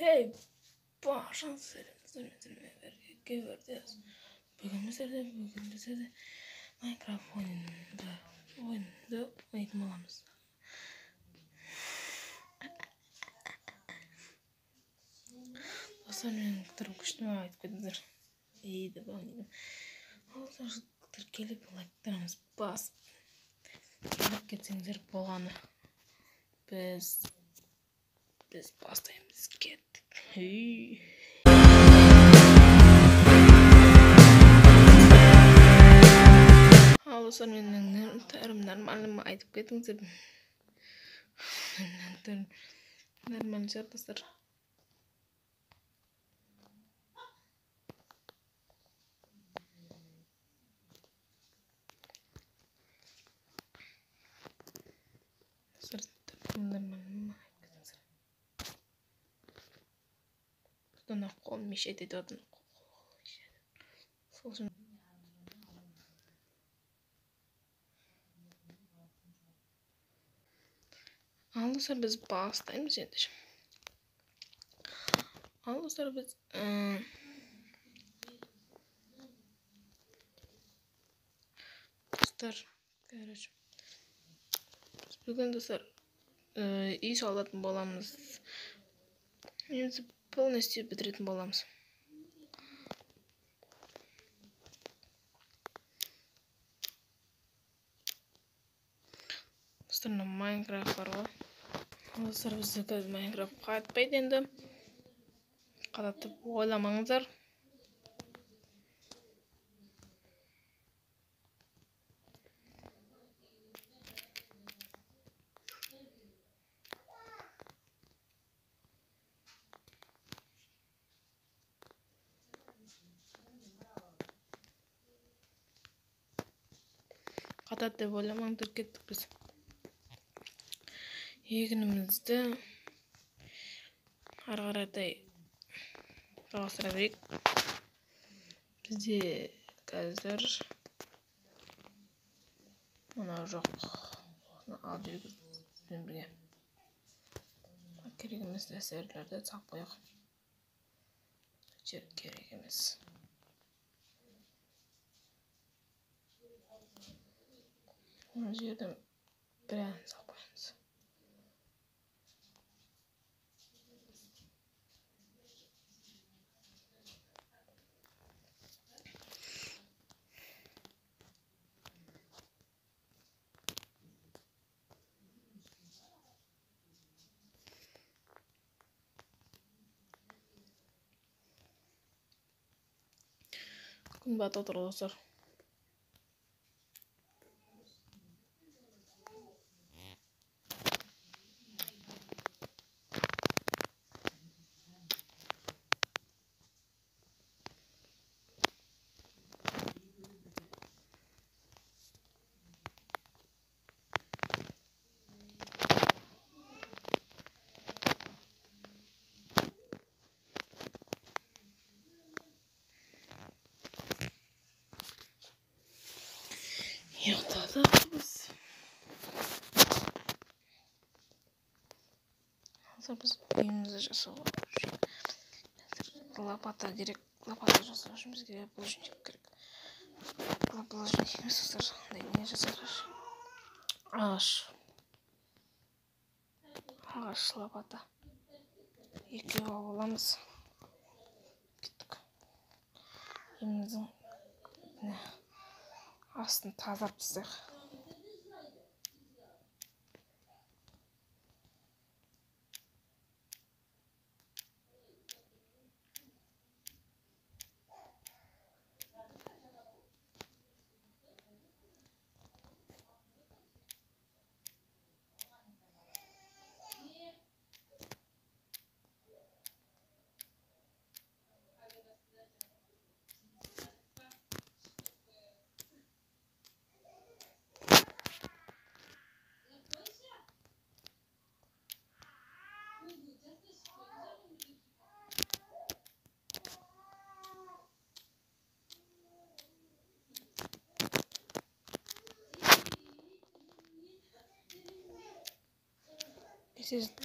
Hey, başan serimizden verdiyiz. Bugün bizlerde Minecraft oyunda eğitim alamız. Dostlar benim kıtırım kuştuma ait kıdır. İyi de bağlayalım. Dostlar kıtır gelip like'larımız bas. Gelip getseniz boğanı. Biz bastayımız gittik. Hey. Dostlar benim terimlerim aytıp kettiңiz. Normal dostlar. Buradan olmuş edildi adını. Dostlar biz bastayımız şimdi. Dostlar biz dostlar görüşürüz. Bugün dostlar iyi sağlatın bolamız. Biz полностью bitirin bolamız. Dostlar Minecraft var. Dostlar biz Minecraft qaytpaydı endi. Qaratıp oylamаңыздар. Qatat deb oylamаңыздар, ketdik biz. Yeginimizde qarqaraday жалғастыра бізде қазір мына жоқ, алып жүргізбен бірге керек емес әсерлерді салып қояйық. Керек емес. Мына жерде бір ән салып қоямыз. Күн батып отыр достар. Yatağı biz. Biz uyumuzu жасауға лопата керек. Лопата жасау үшін бізге булыжник керек. Булыжник емес достар. Не жасаймыз? Ағаш лопата. Екеуі алып аламыз. Кеттік. Үйіміздің астын тазалап тастайық.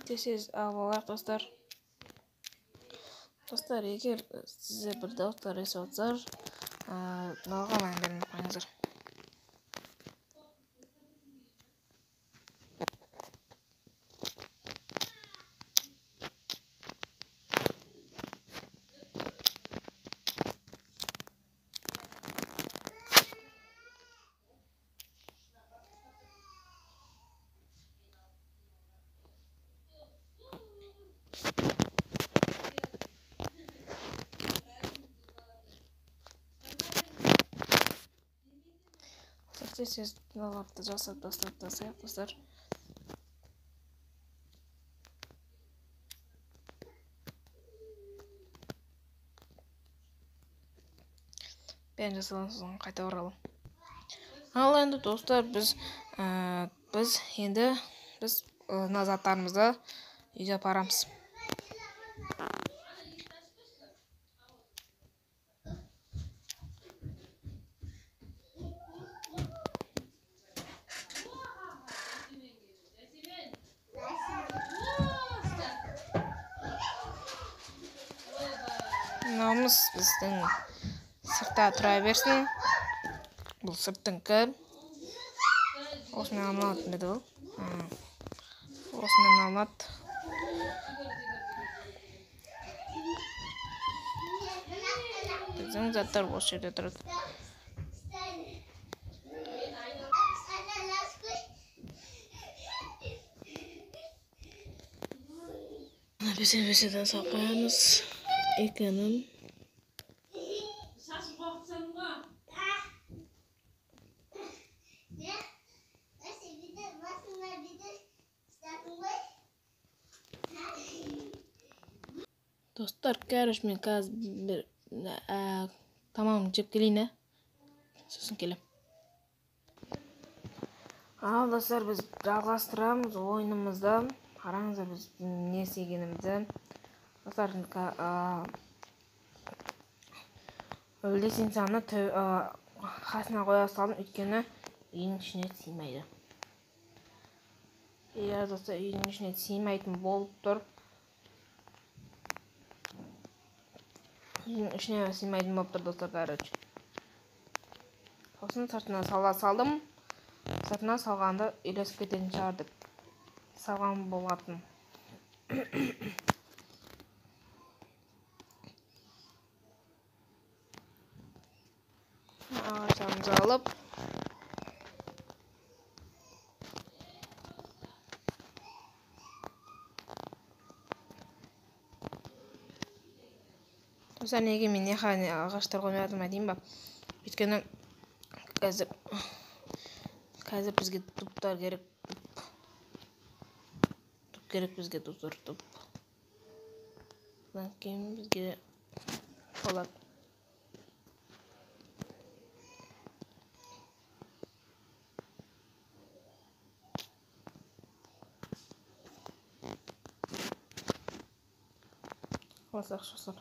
This is our work, dostlar. Dostlar, егер сізде бір дауыстар естіп жатсаңыздар, мынауға мән бермей қойыңыздар. Siz mınalardı жасап тастайық достар. Бәрін жасаған соң қайта оралам. Ал енді достар, біз енді мына заттарымызды үйге апарамыз. Мынауымыз біздің сыртта тұра берсін. Бұл сырттыңқы. Осымен алынады беді бұл. Осымен алынады. Біздің заттар осы жерде тұрады. Бесе-беседен салып қоямыз. Екенін. Dostlar, karış men қазір тамам жеп келейін, сосын келем. Ал достар, біз жалғастырамыз ойынымызды. Қараңыздар, біз не істегенімізді. Достар, лесенцияны қасына қоя салдым, өйткені үйдің ішіне сыймайды. Иә, достар, үйдің ішіне сыймайтын болып тұр. Үйдің ішіне сыймайтын болып тұр, достар, короче. Сосын сыртына салдым. Сыртына салғанды үйлесіп кететін шығар деп салған болатын. Ағашlarımızı alıp Dostlar, неге мен ағаштар қоймай жатырмын деймін ба? Өйткені қазір бізге туптар керек. Туп керек бізге, туп. Одан кейін бізге болады. Осы ақшасыр.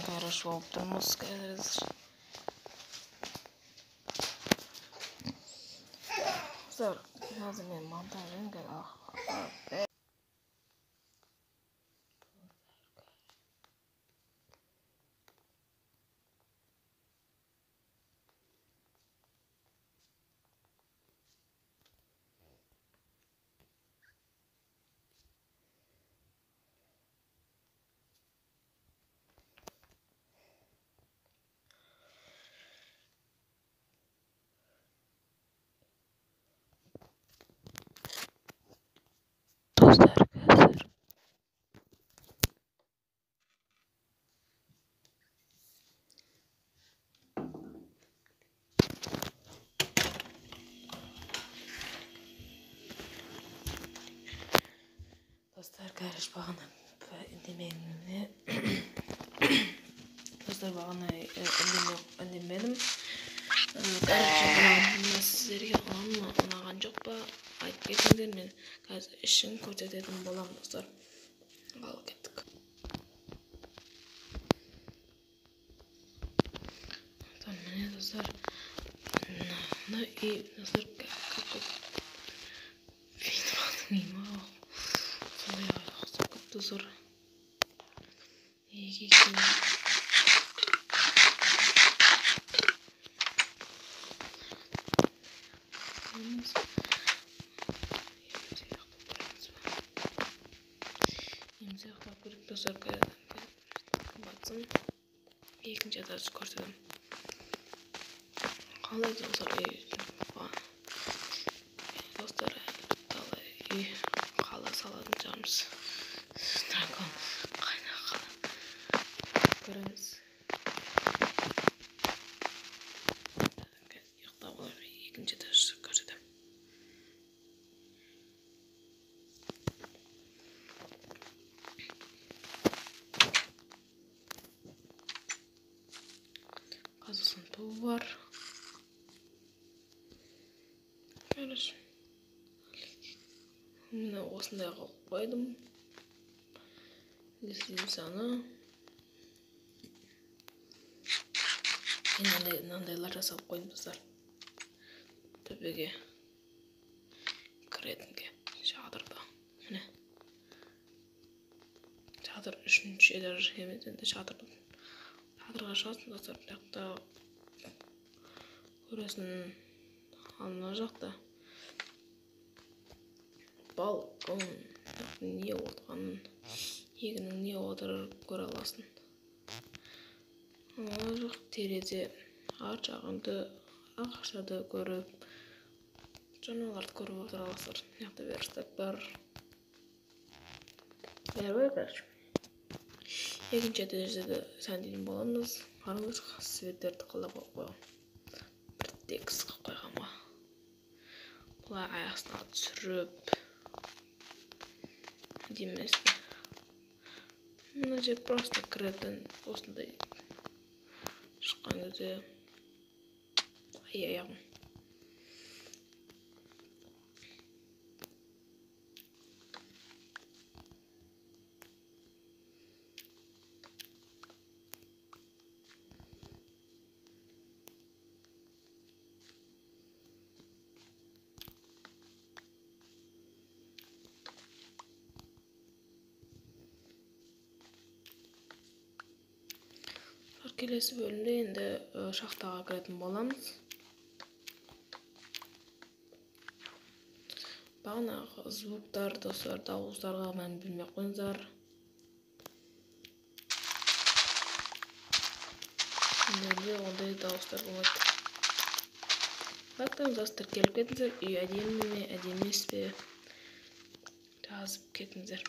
Хорошо болып тұрмыз қазір. Қазір мен монтажын Karış bağına demeğimle dostlar bağına önlemedim. Karışa sizlerge onagan жоқ па айтып кетіңдер, мен қазір ішін көрсететін боламын достар. Ал кеттік. Міне достар, мына үй достар как видимо солай ұқсап кетті достар. Емсияқтап көріп достар батсын. Екінші атасы көрсетім. Қалай достар достар үй қала салатын жағымыз. Дракон қайна қала көреміз. Ұйықтап олар екінші атасы көрсетім. Қазысын туы бар. Көріш. Мені осындай қылып қойдым. Лесницаны. Мынандайлар жасап қойдым достар. Төбеге кіретінге шатырда. Міне. Шатыр үшінші этаж емес, енді шатырдың. Шатырға шығасың достар, жақта көресің ана жақта балкон не отырғанын, егінің не отырып көре аласың. Ана жоқ терезе ар жағыңды ағаштарды көріп, жануарларды көріп отыра аласыздар. Жақта верстак бар. Короче. Екінші этажда сәндейтін боламыз. Қараңыз, светтерді қалап қойған. Бір текст қылып қойған ба. Бұлай аяқсына түсіріп демес пе. Мына жер просто кіретін осындай шыққан кезде аяғым. Келесі бөлімде енді шахтаға кіретін боламыз. Бағанағы звуктар, достар, дауыстарға мән білмей қойыңыздар. Енді ондай дауыстар болмайды. Бақтаңыз, тіркеліп кетіңіздер. Үй әдемі ме, әдемі емес пе? Жазып кетіңіздер.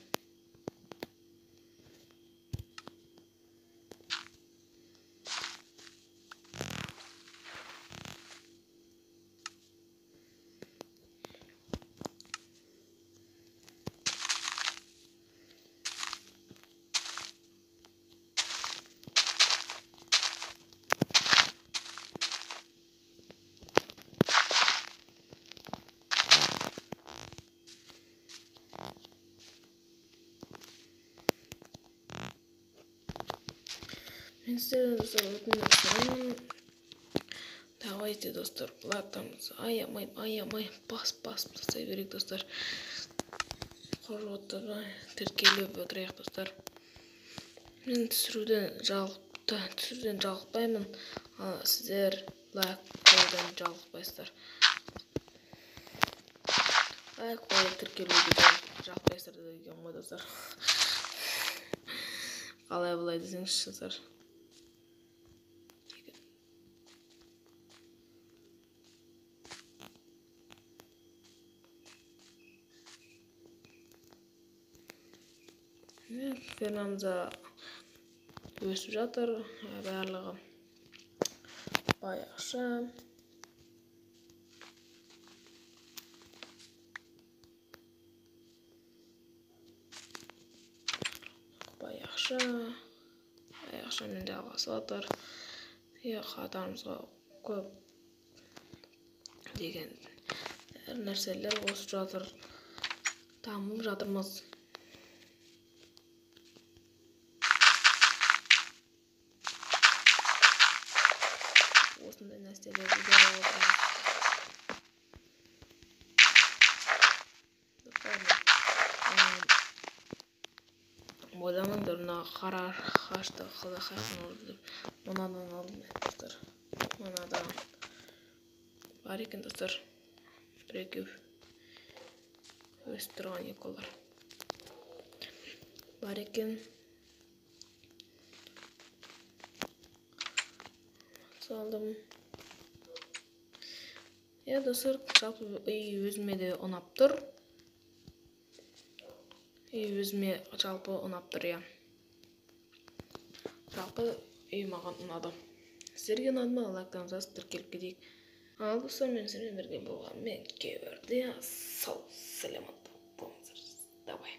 Мен сіздерден достар өтініп сұраймын. Давайте достар, лайктарыңызды аямай бас жасай берейік достар. Қожуаттарға тіркеліп отырайық достар. Мен түсіруден жалықпаймын, сіздер лайк қойдан жалықпайсыздар. Лайк қойып тіркелуді жалықпайсыздар деген ғой достар. Қалай бұлай десеңізші достар. Фермамызда өсіп жатыр, барлығы баяқша. Ақша мен жалғасып жатыр. Қатарымызға көп деген нәрселер қосып жатыр. Дамып жатырмыз. Осындай нәрселерді де отырмыз. Ойламаңдар, мына қара қашты қайдан алды деп. Мынадан алдым достар. Мынадан бар екен достар. Бір-екеу өсіп тұрған екеулер бар екен. Салдым. Достар, жалпы үй өзіме де ұнап тұр. Жалпы үй маған ұнады. Сіздерге ұнады ма? Лайктарыңызды басып тіркеліп кетейік. Ал достар, мен сіздермен бірге болғанмен кейбірде сау саламат болыңыздар. Давай.